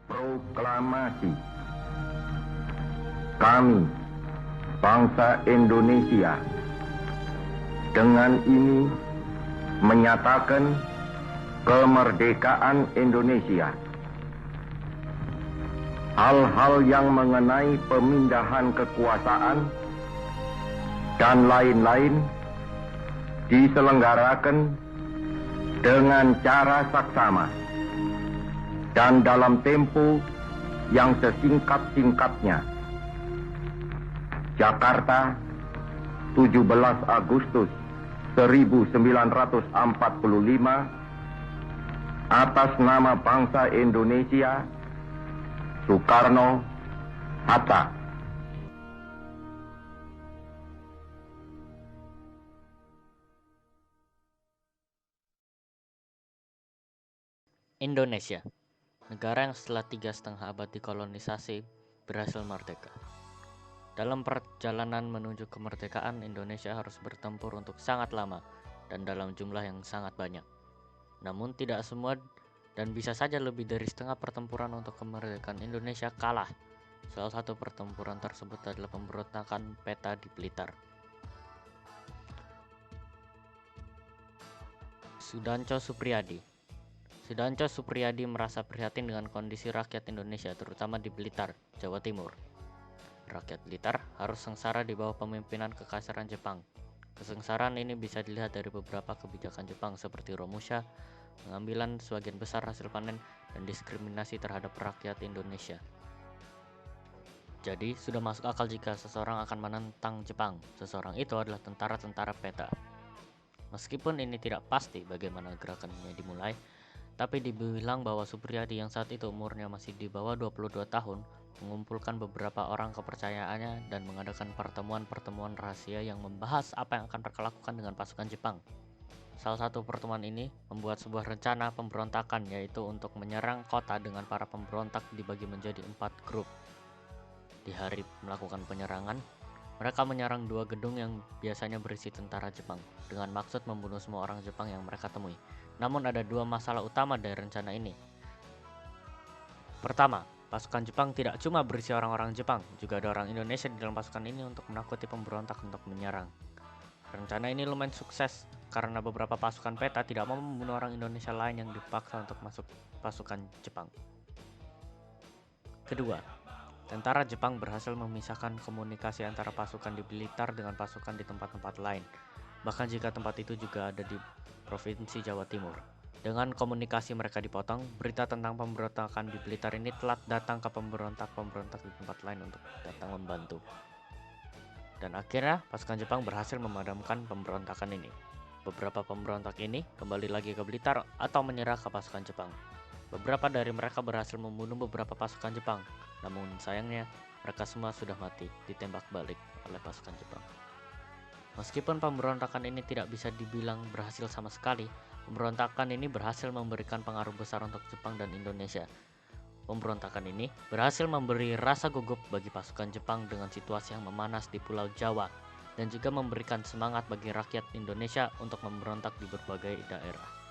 Proklamasi. Kami, bangsa Indonesia, dengan ini menyatakan kemerdekaan Indonesia. Hal-hal yang mengenai pemindahan kekuasaan dan lain-lain diselenggarakan dengan cara saksama dan dalam tempo yang sesingkat-singkatnya. Jakarta, 17 Agustus 1945, atas nama bangsa Indonesia, Soekarno Hatta. Indonesia, negara yang setelah 3,5 abad dikolonisasi, berhasil merdeka. Dalam perjalanan menuju kemerdekaan, Indonesia harus bertempur untuk sangat lama dan dalam jumlah yang sangat banyak. Namun tidak semua dan bisa saja lebih dari setengah pertempuran untuk kemerdekaan Indonesia kalah. Salah satu pertempuran tersebut adalah pemberontakan PETA di Blitar. Sudancho Suprijadi. Sudancho Suprijadi merasa prihatin dengan kondisi rakyat Indonesia, terutama di Blitar, Jawa Timur. Rakyat Blitar harus sengsara di bawah pemimpinan kekaisaran Jepang. Kesengsaraan ini bisa dilihat dari beberapa kebijakan Jepang seperti Romusha, pengambilan sebagian besar hasil panen, dan diskriminasi terhadap rakyat Indonesia. Jadi, sudah masuk akal jika seseorang akan menentang Jepang. Seseorang itu adalah tentara-tentara PETA. Meskipun ini tidak pasti bagaimana gerakannya dimulai, tapi dibilang bahwa Suprijadi yang saat itu umurnya masih di bawah 22 tahun, mengumpulkan beberapa orang kepercayaannya dan mengadakan pertemuan-pertemuan rahasia yang membahas apa yang akan mereka lakukan dengan pasukan Jepang. Salah satu pertemuan ini membuat sebuah rencana pemberontakan, yaitu untuk menyerang kota dengan para pemberontak dibagi menjadi 4 grup. Di hari melakukan penyerangan, mereka menyerang 2 gedung yang biasanya berisi tentara Jepang dengan maksud membunuh semua orang Jepang yang mereka temui. Namun ada 2 masalah utama dari rencana ini. Pertama, pasukan Jepang tidak cuma berisi orang-orang Jepang, juga ada orang Indonesia di dalam pasukan ini untuk menakuti pemberontak untuk menyerang. Rencana ini lumayan sukses karena beberapa pasukan PETA tidak mau membunuh orang Indonesia lain yang dipaksa untuk masuk pasukan Jepang. Kedua, tentara Jepang berhasil memisahkan komunikasi antara pasukan di Blitar dengan pasukan di tempat-tempat lain, bahkan jika tempat itu juga ada di Provinsi Jawa Timur. Dengan komunikasi mereka dipotong, berita tentang pemberontakan di Blitar ini telah datang ke pemberontak-pemberontak di tempat lain untuk datang membantu. Dan akhirnya pasukan Jepang berhasil memadamkan pemberontakan ini. Beberapa pemberontak ini kembali lagi ke Blitar atau menyerah ke pasukan Jepang. Beberapa dari mereka berhasil membunuh beberapa pasukan Jepang, namun sayangnya mereka semua sudah mati ditembak balik oleh pasukan Jepang. Meskipun pemberontakan ini tidak bisa dibilang berhasil sama sekali, pemberontakan ini berhasil memberikan pengaruh besar untuk Jepang dan Indonesia. Pemberontakan ini berhasil memberi rasa gugup bagi pasukan Jepang dengan situasi yang memanas di Pulau Jawa, dan juga memberikan semangat bagi rakyat Indonesia untuk memberontak di berbagai daerah.